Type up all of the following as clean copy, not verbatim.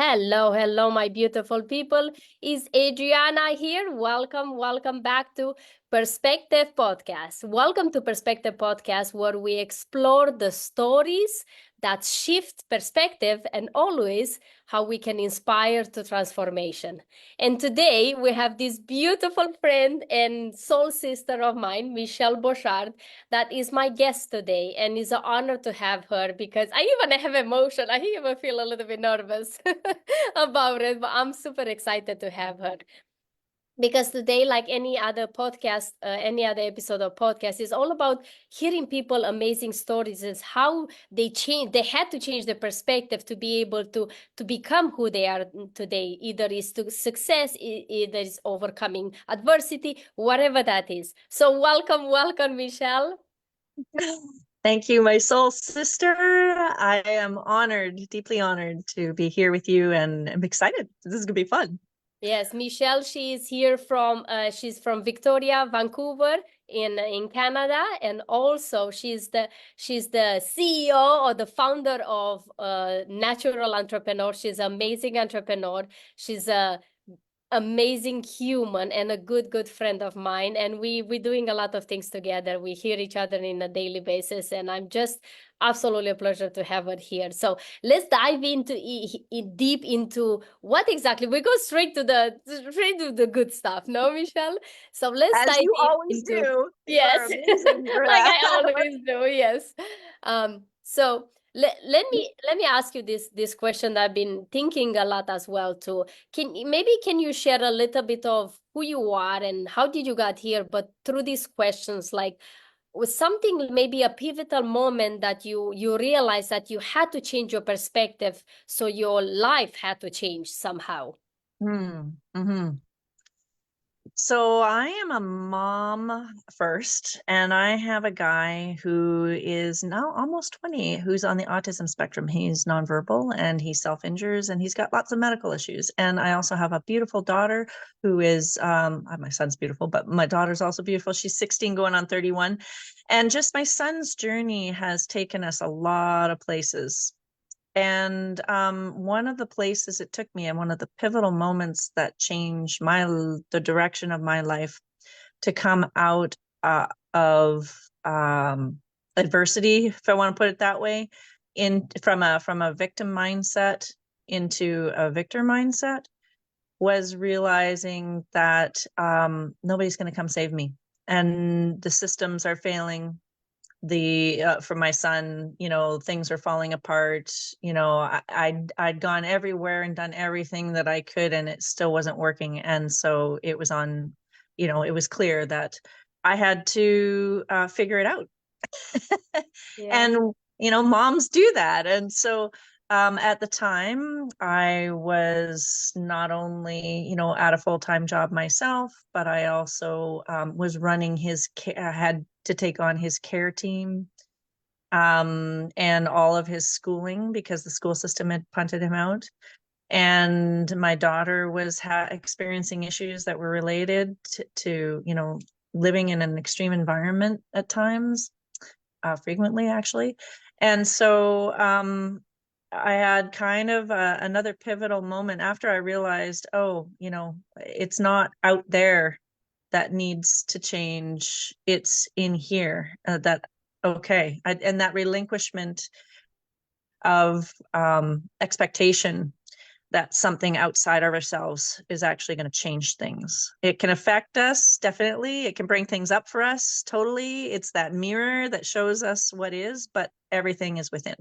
Hello, hello, my beautiful people. Is Adriana here? Welcome back to Perspective Podcast. Welcome to Perspective Podcast, where we explore the stories that shift perspective and always how we can inspire to transformation. And today we have this beautiful friend and soul sister of mine, Michelle Boshard, that is my guest today, and it's an honor to have her because I even have emotion. I even feel a little bit nervous about it, but I'm super excited to have her because today, like any other podcast, any other episode of podcast, is all about hearing people amazing stories. Is how they had to change their perspective to be able to become who they are today. Either is to success, either is overcoming adversity, whatever that is. So welcome, Michelle. Thank you, my soul sister. I am honored, deeply honored to be here with you, and I'm excited. This is gonna be fun. Yes, Michelle, she is here she's from Victoria, Vancouver in Canada, and also she's the CEO or the founder of Natural Entrepreneur. She's an amazing entrepreneur. She's a amazing human and a good friend of mine, and we're doing a lot of things together. We hear each other in a daily basis, and I'm just absolutely a pleasure to have her here. So let's dive into deep into what exactly we go straight to the good stuff, no, Michelle? So let's As dive you always into do. yes, like I always do. Yes. So let me ask you this question that I've been thinking a lot as well too. Can you share a little bit of who you are and how did you got here? But through these questions, like was something maybe a pivotal moment that you realized that you had to change your perspective, so your life had to change somehow. Mm-hmm. So I am a mom first, and I have a guy who is now almost 20, who's on the autism spectrum. He's nonverbal and he self-injures and he's got lots of medical issues. And I also have a beautiful daughter who is, my son's beautiful, but my daughter's also beautiful. She's 16 going on 31. And just my son's journey has taken us a lot of places. And one of the places it took me, and one of the pivotal moments that changed the direction of my life, to come out of adversity, if I want to put it that way, from a victim mindset into a victor mindset, was realizing that nobody's going to come save me, and the systems are failing. For my son, things are falling apart. I'd gone everywhere and done everything that I could, and it still wasn't working. And so it was it was clear that I had to figure it out. Yeah. And moms do that. And so at the time, I was not only at a full-time job myself, but I also was running had to take on his care team and all of his schooling, because the school system had punted him out. And my daughter was experiencing issues that were related to living in an extreme environment at times, frequently actually. And so I had kind of another pivotal moment after I realized, it's not out there that needs to change. It's in here. And that relinquishment of expectation that something outside of ourselves is actually going to change things. It can affect us, definitely. It can bring things up for us, totally. It's that mirror that shows us what is, but everything is within.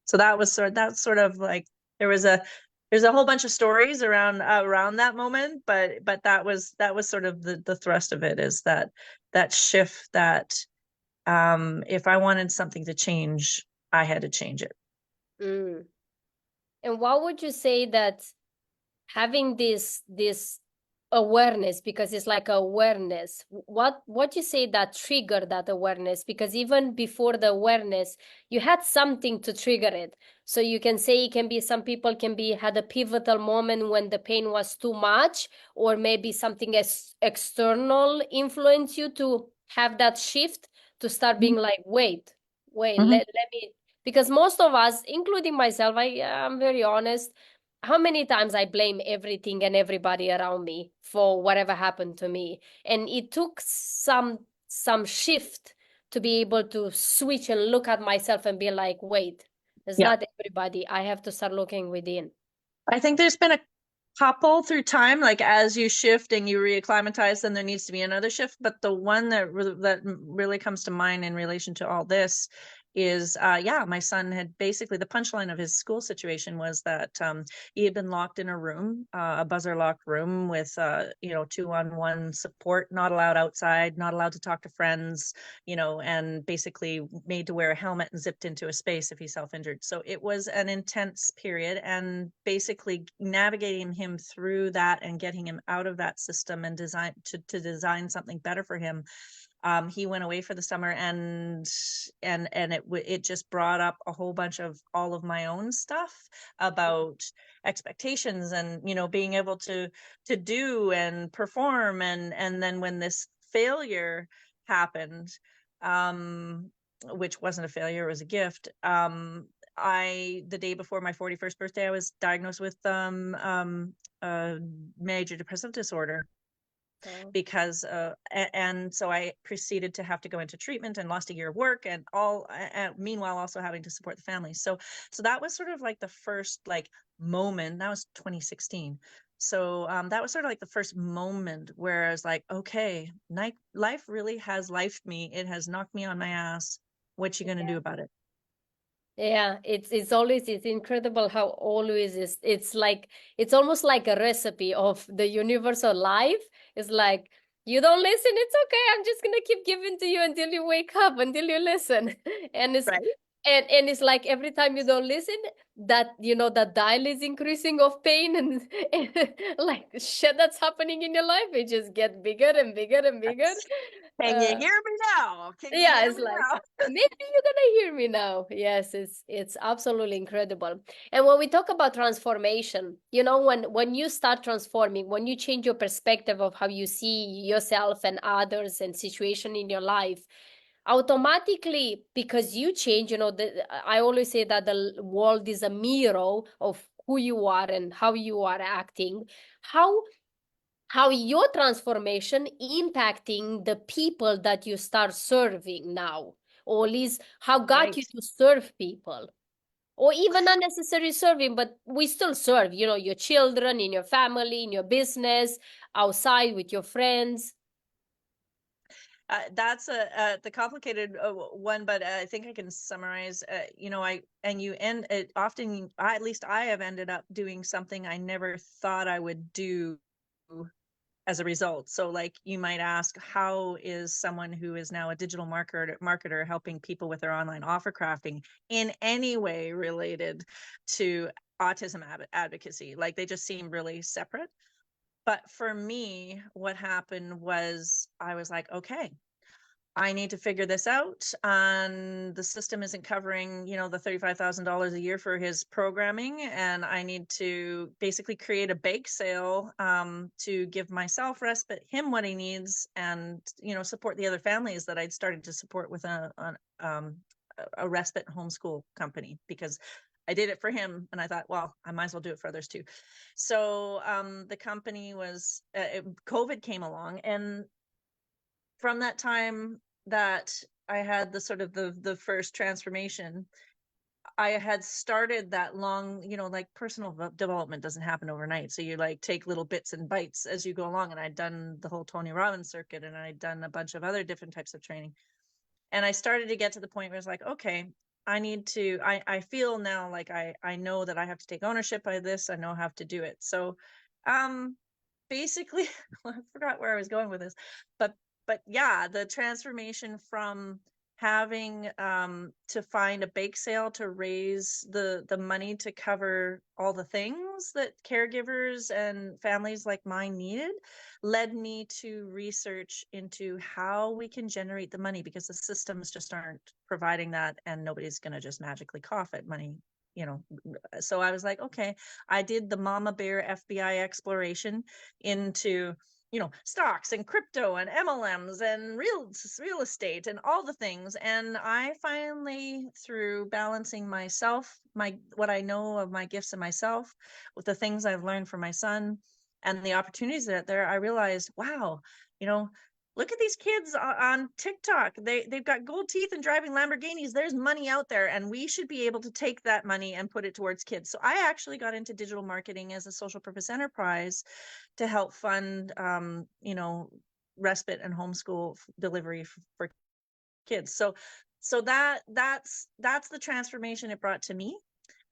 So that's sort of like there's a whole bunch of stories around that moment, but that was sort of the thrust of it, is that shift that if I wanted something to change, I had to change it. Mm. And what would you say that having this awareness, because it's like awareness, what you say that triggered that awareness? Because even before the awareness, you had something to trigger it. So you can say it can be, some people had a pivotal moment when the pain was too much, or maybe something external influenced you to have that shift, to start being like, wait, Mm-hmm. let me, because most of us, including myself, I'm very honest, how many times I blame everything and everybody around me for whatever happened to me. And it took some shift to be able to switch and look at myself and be like, wait, it's Yeah. not everybody. I have to start looking within. I think there's been a couple through time, like as you shift and you reacclimatize, then there needs to be another shift. But the one that really comes to mind in relation to all this is, yeah, my son had basically, the punchline of his school situation was that he had been locked in a room, a buzzer locked room with, 2-on-1 support, not allowed outside, not allowed to talk to friends, and basically made to wear a helmet and zipped into a space if he self-injured. So it was an intense period, and basically navigating him through that and getting him out of that system and design something better for him. He went away for the summer, and it just brought up a whole bunch of all of my own stuff about expectations and being able to do and perform, and then when this failure happened, which wasn't a failure, it was a gift. The day before my 41st birthday, I was diagnosed with a major depressive disorder. So, Because and so I proceeded to have to go into treatment and lost a year of work, and meanwhile also having to support the family. So that was sort of like the first like moment. That was 2016. So that was sort of like the first moment where I was like, okay, life really has lifed me. It has knocked me on my ass. What you gonna do about it? yeah, it's incredible how always is it's almost like a recipe of the universal life. It's like, you don't listen, it's okay. I'm just gonna keep giving to you until you wake up, until you listen. And it's Right. and it's like every time you don't listen, that that dial is increasing of pain, and like shit that's happening in your life, it just get bigger and bigger and bigger. Can you Uh, hear me now? Can you yeah, hear it's me like, now? maybe you're gonna hear me now. Yes, it's absolutely incredible. And when we talk about transformation, when you start transforming, when you change your perspective of how you see yourself and others and situation in your life, automatically, because you change, I always say that the world is a mirror of who you are and how you are acting. How your transformation impacting the people that you start serving now, or at least how got Right. you to serve people, or even unnecessary serving, but we still serve, your children, in your family, in your business, outside with your friends. That's the complicated one, but I think I can summarize. Often, at least I have ended up doing something I never thought I would do as a result. So, like, you might ask, how is someone who is now a digital marketer helping people with their online offer crafting in any way related to autism advocacy? Like, they just seem really separate. But for me, what happened was I was like, okay, I need to figure this out. And the system isn't covering, the $35,000 a year for his programming. And I need to basically create a bake sale to give myself respite, him what he needs, and, support the other families that I'd started to support with a respite homeschool company, because I did it for him and I thought, well, I might as well do it for others too. So the company was, COVID came along, and from that time that I had the sort of the first transformation, I had started that long, like, personal development doesn't happen overnight. So you like take little bits and bites as you go along. And I'd done the whole Tony Robbins circuit, and I'd done a bunch of other different types of training. And I started to get to the point where it's like, okay, I feel now like I know that I have to take ownership of this. I know how to do it. So basically, I forgot where I was going with this, but yeah, the transformation from having to find a bake sale to raise the money to cover all the things that caregivers and families like mine needed led me to research into how we can generate the money, because the systems just aren't providing that, and nobody's going to just magically cough at money. So I was like, okay, I did the mama bear FBI exploration into, stocks and crypto and MLMs and real estate and all the things. And I finally, through balancing myself, what I know of my gifts and myself with the things I've learned from my son and the opportunities that are there, I realized, wow, look at these kids on TikTok. They've got gold teeth and driving Lamborghinis. There's money out there, and we should be able to take that money and put it towards kids. So I actually got into digital marketing as a social purpose enterprise to help fund, respite and homeschool delivery for kids. So that's the transformation it brought to me.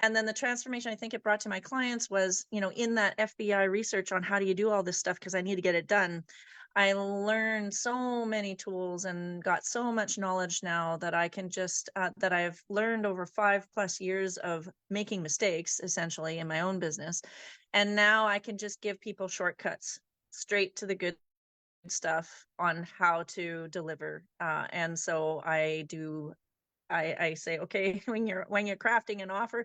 And then the transformation I think it brought to my clients was, in that FBI research on how do you do all this stuff, because I need to get it done. I learned so many tools and got so much knowledge now that I can just, that I've learned over 5+ years of making mistakes, essentially, in my own business. And now I can just give people shortcuts straight to the good stuff on how to deliver. And so I say, okay, when you're crafting an offer,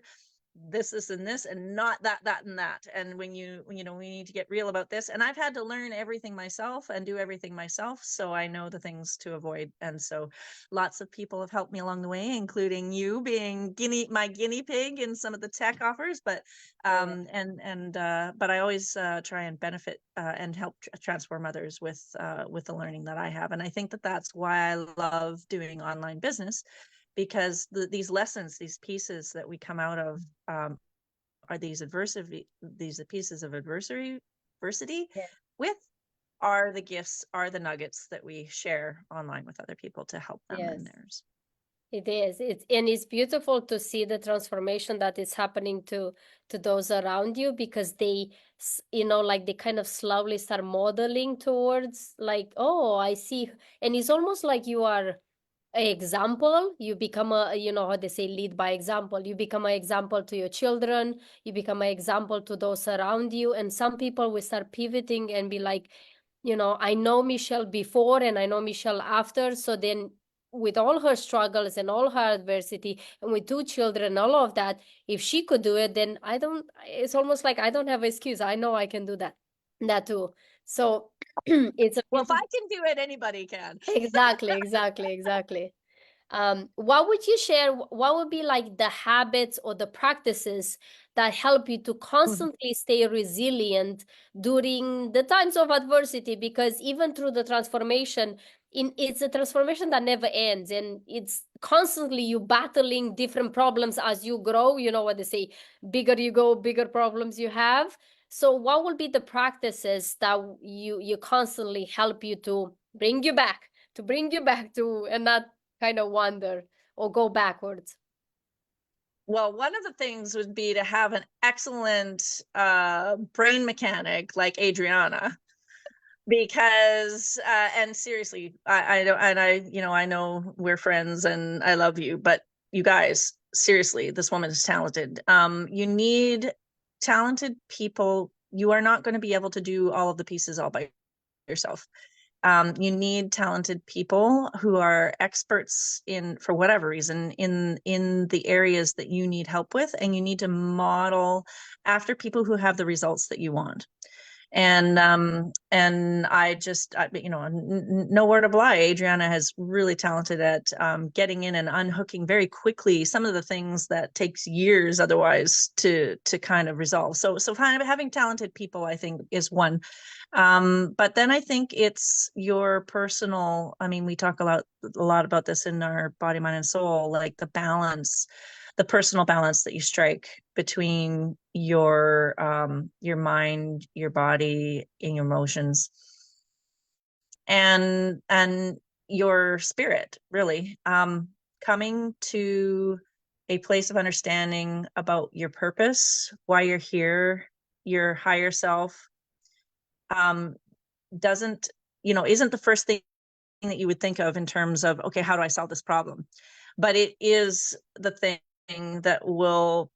this and this, and not that and that. And when we need to get real about this. And I've had to learn everything myself and do everything myself, so I know the things to avoid. And so lots of people have helped me along the way, including you being my guinea pig in some of the tech offers. But but I always try and benefit and help transform others with the learning that I have. And I think that-that's why I love doing online business, because these lessons, these pieces that we come out of, are these pieces of adversity with, are the gifts, are the nuggets that we share online with other people to help them in theirs. It is. It's beautiful to see the transformation that is happening to those around you, because they, like they kind of slowly start modeling towards, like, oh, I see. And it's almost like you are example. You become a, how they say, lead by example. You become an example to your children, you become an example to those around you. And some people will start pivoting and be like, I know Michelle before and I know Michelle after. So then with all her struggles and all her adversity and with 2 children, all of that, if she could do it, then it's almost like I don't have an excuse. I know I can do that too. So it's a well, if I can do it, anybody can. Exactly. What would you share? What would be like the habits or the practices that help you to constantly stay resilient during the times of adversity? Because even through the transformation, it's a transformation that never ends, and it's constantly you battling different problems as you grow. You know what they say, bigger you go, bigger problems you have. So what will be the practices that you constantly help you to bring you back to and not kind of wander or go backwards? Well, one of the things would be to have an excellent brain mechanic like Adriana, because and seriously, I don't, and I know we're friends and I love you, but you guys, seriously, this woman is talented. You need talented people. You are not going to be able to do all of the pieces all by yourself. You need talented people who are experts for whatever reason, in the areas that you need help with, and you need to model after people who have the results that you want. And I just, no word of lie, Adriana is really talented at getting in and unhooking very quickly some of the things that takes years otherwise to kind of resolve. So kind of having talented people, I think, is one. But then I think it's your personal, we talk a lot about this in our Body, Mind, and Soul, like the personal balance that you strike between your mind, your body, and your emotions, and your spirit, really. Coming to a place of understanding about your purpose, why you're here, your higher self, isn't the first thing that you would think of in terms of, okay, how do I solve this problem? But it is the thing that will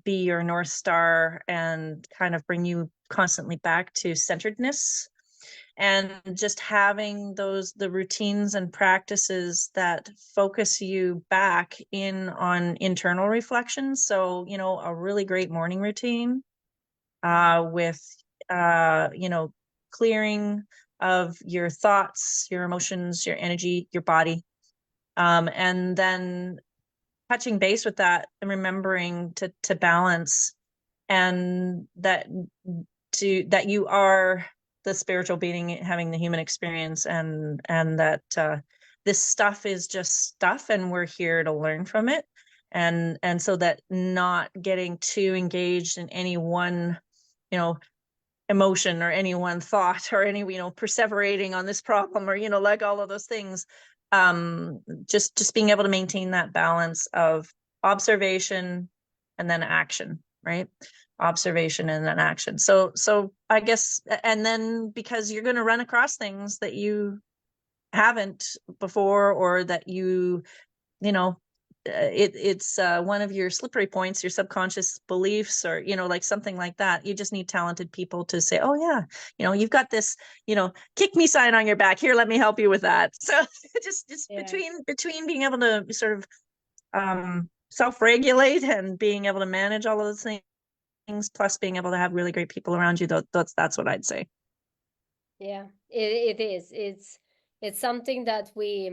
be your North Star and kind of bring you constantly back to centeredness, and just having the routines and practices that focus you back in on internal reflection. So, a really great morning routine with clearing of your thoughts, your emotions, your energy, your body. And then touching base with that and remembering to balance, and that you are the spiritual being having the human experience, and that this stuff is just stuff and we're here to learn from it. And so that not getting too engaged in any one, emotion or any one thought or any, perseverating on this problem, or, like all of those things. Just being able to maintain that balance of observation and then action, right? Observation and then action. So I guess, and then because you're going to run across things that you haven't before, or that it's one of your slippery points, your subconscious beliefs, or like something like that. You just need talented people to say, oh yeah, you've got this kick me sign on your back here, let me help you with that. So just between being able to sort of self-regulate and being able to manage all of those things, plus being able to have really great people around you, that's what I'd say. Yeah, it is. It's something that we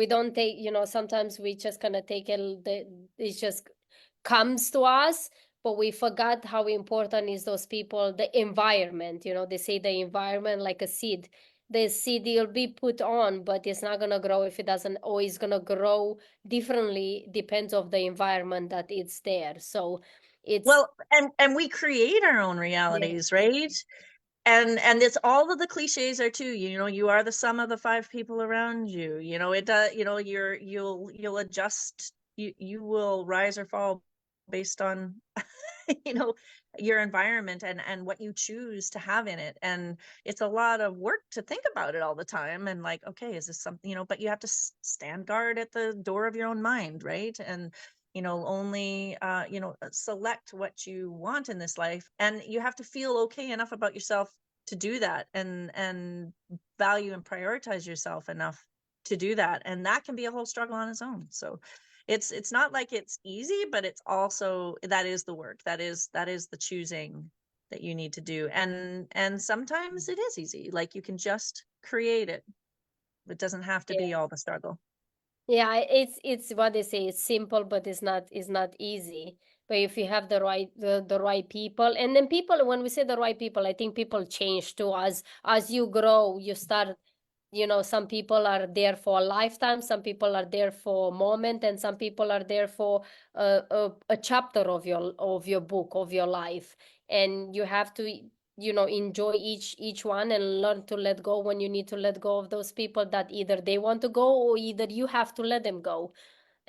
don't take, sometimes we just kind of take it just comes to us, but we forgot how important is those people, the environment. They say the environment like a seed. The seed will be put on, but it's not gonna grow if it doesn't, or it's gonna grow differently, depends of the environment that it's there. So it's well, and we create our own realities, right? And it's all of the cliches are too, you are the sum of the 5 people around you. It does, you'll adjust, you will rise or fall based on your environment and what you choose to have in it. And it's a lot of work to think about it all the time, and like, okay, is this something, but you have to stand guard at the door of your own mind, right? And only select what you want in this life, and you have to feel okay enough about yourself to do that, and value and prioritize yourself enough to do that. And that can be a whole struggle on its own. So it's not like it's easy, but it's also, that is the work, that is the choosing that you need to do. And sometimes it is easy, like you can just create it. It doesn't have to be all the struggle. Yeah, it's what they say, it's simple, but it's not easy. But if you have the right people, and then people, when we say the right people, I think people change too. As you grow, you start, some people are there for a lifetime, some people are there for a moment, and some people are there for a chapter of your book, of your life. And you have to enjoy each one, and learn to let go when you need to let go of those people that either they want to go, or either you have to let them go.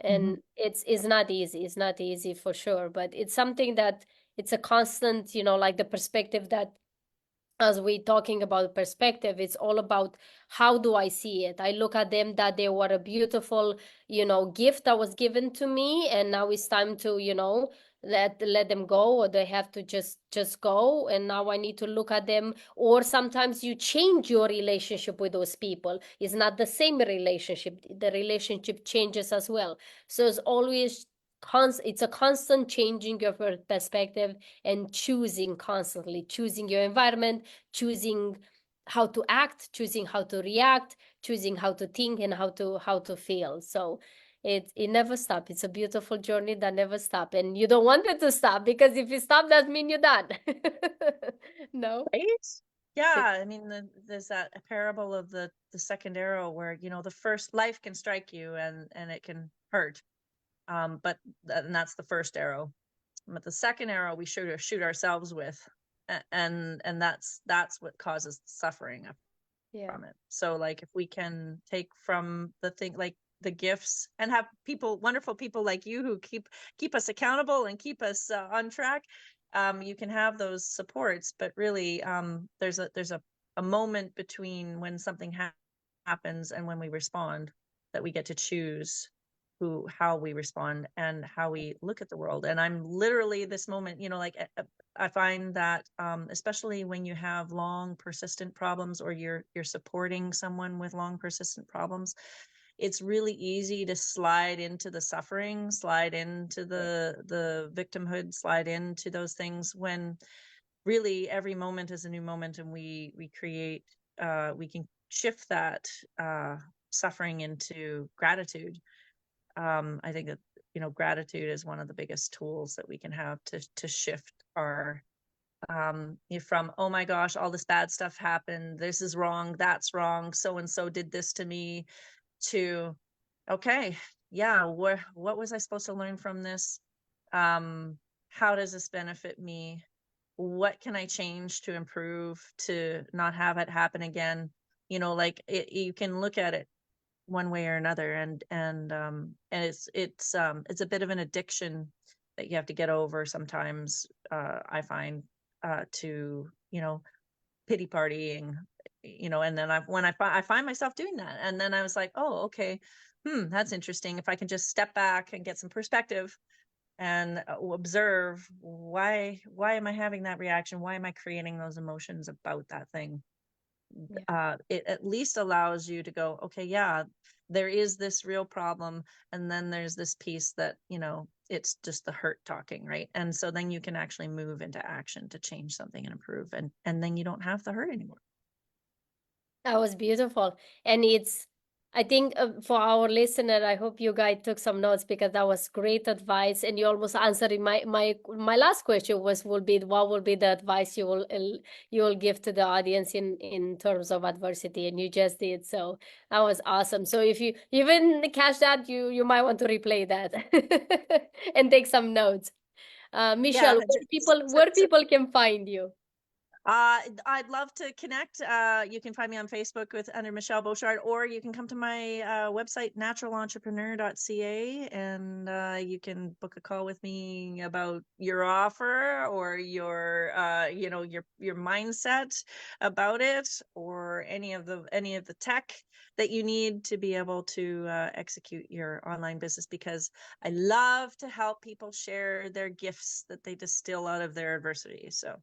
Mm-hmm. And it's not easy for sure, but it's something that it's a constant, like the perspective that, as we talking about perspective, it's all about how do I see it. I look at them that they were a beautiful, gift that was given to me, and now it's time to, let them go, or they have to just go. And now I need to look at them. Or sometimes you change your relationship with those people. It's not the same relationship. The relationship changes as well. So it's always it's a constant changing of your perspective, and constantly choosing your environment, choosing how to act, choosing how to react, choosing how to think, and how to feel. So it never stops. It's a beautiful journey that never stops, and you don't want it to stop, because if you stop, that means you're done. No. Right? Yeah, I mean, there's that parable of the second arrow, where the first life can strike you, and it can hurt, but and that's the first arrow. But the second arrow we shoot ourselves with, and that's what causes suffering Yeah. from it. So like, if we can take from the thing, like the gifts, and have people, wonderful people like you, who keep us accountable and keep us on track, you can have those supports. But really, there's a moment between when something happens and when we respond, that we get to choose how we respond and how we look at the world. And I'm literally this moment, like, I find that especially when you have long persistent problems, or you're supporting someone with long persistent problems, it's really easy to slide into the suffering, slide into the victimhood, slide into those things, when really every moment is a new moment, and we create, we can shift that suffering into gratitude. I think that, you know, gratitude is one of the biggest tools that we can have to shift our from, oh my gosh, all this bad stuff happened, this is wrong, that's wrong, so and so did this to me, to, okay, yeah, what was I supposed to learn from this? How does this benefit me? What can I change to improve to not have it happen again? You know, like you can look at it one way or another, and it's a bit of an addiction that you have to get over sometimes, I find, to, you know, pity partying, you know, and then I find myself doing that, and then I was like, oh, okay, that's interesting. If I can just step back and get some perspective and observe, why am I having that reaction? Why am I creating those emotions about that thing? It at least allows you to go, okay, yeah, there is this real problem, and then there's this piece that, you know, it's just the hurt talking, right? And so then you can actually move into action to change something and improve, and then you don't have the hurt anymore. That was beautiful. And it's, I think for our listener, I hope you guys took some notes, because that was great advice. And you almost answered my last question will be, what will be the advice you will give to the audience in terms of adversity? And you just did. So that was awesome. So if you even catch that, you might want to replay that and take some notes. Michelle, Yeah, where people can find you? I'd love to connect. You can find me on Facebook under Michelle Boshard, or you can come to my website, naturaleNtrepreneur.ca, and you can book a call with me about your offer, or your, you know, your mindset about it, or any of the tech that you need to be able to execute your online business, because I love to help people share their gifts that they distill out of their adversity. So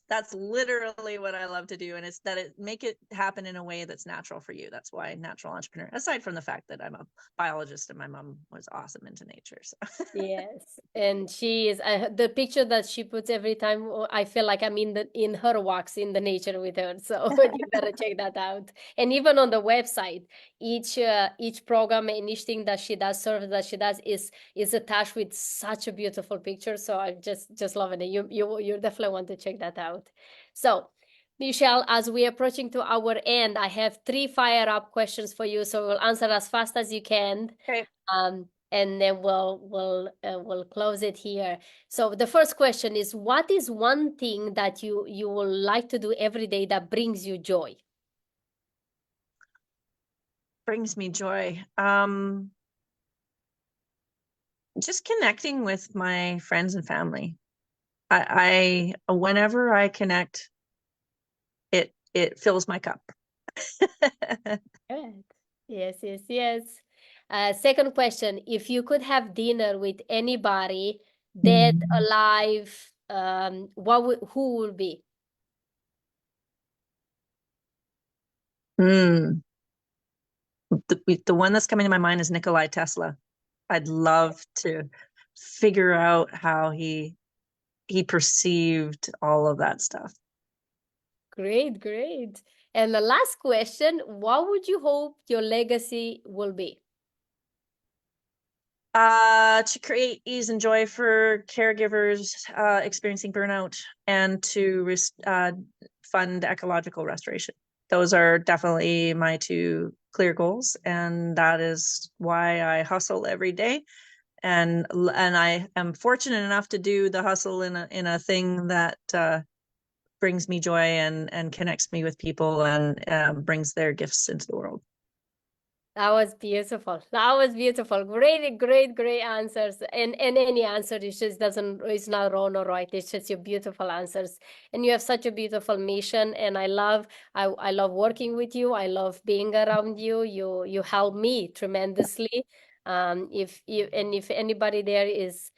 that's literally what I love to do, and it's that it make it happen in a way that's natural for you. That's why Natural Entrepreneur, aside from the fact that I'm a biologist and my mom was awesome into nature. So Yes, and she is the picture that she puts every time. I feel like I'm in her walks in the nature with her. So you gotta check that out. And even on the website, each program and each thing that she does, service that she does, is attached with such a beautiful picture. So I just loving it. You definitely want to check that out. So, Michelle, as we're approaching to our end, I have 3 fire-up questions for you. So we'll answer as fast as you can. okay. And then we'll close it here. So the first question is, what is one thing that you would like to do every day that brings you joy? Brings me joy. Just connecting with my friends and family. I whenever I connect, it fills my cup. Good. Yes. Second question, if you could have dinner with anybody, dead, alive, who would be? The one that's coming to my mind is Nikola Tesla. I'd love to figure out how he perceived all of that stuff. Great. And the last question, what would you hope your legacy will be? To create ease and joy for caregivers experiencing burnout, and to fund ecological restoration. Those are definitely my 2 clear goals, and that is why I hustle every day. And I am fortunate enough to do the hustle in a thing that brings me joy and connects me with people, and brings their gifts into the world. That was beautiful. Great answers. And any answer is just it's not wrong or right. It's just your beautiful answers. And you have such a beautiful mission. And I love working with you. I love being around you. You help me tremendously. If anybody there is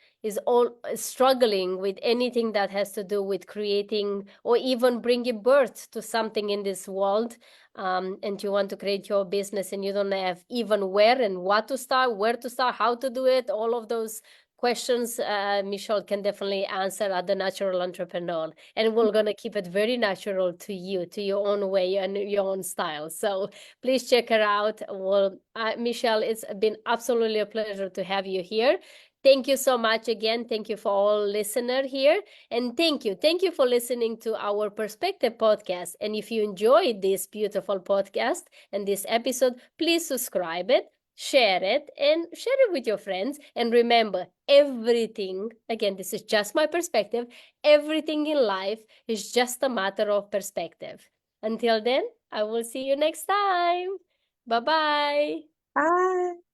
all struggling with anything that has to do with creating or even bringing birth to something in this world, and you want to create your business and you don't have even where and what to start, where to start, how to do it, all of those questions Michelle can definitely answer at the Natural Entrepreneur. And we're going to keep it very natural to you, to your own way and your own style. So please check her out. Well, Michelle, it's been absolutely a pleasure to have you here. Thank you so much again. Thank you for all listener here. And thank you. Thank you for listening to our Perspective podcast. And if you enjoyed this beautiful podcast and this episode, please subscribe it, share it, and share it with your friends. And remember, everything, again, this is just my perspective, everything in life is just a matter of perspective. Until then, I will see you next time. Bye-bye. Bye.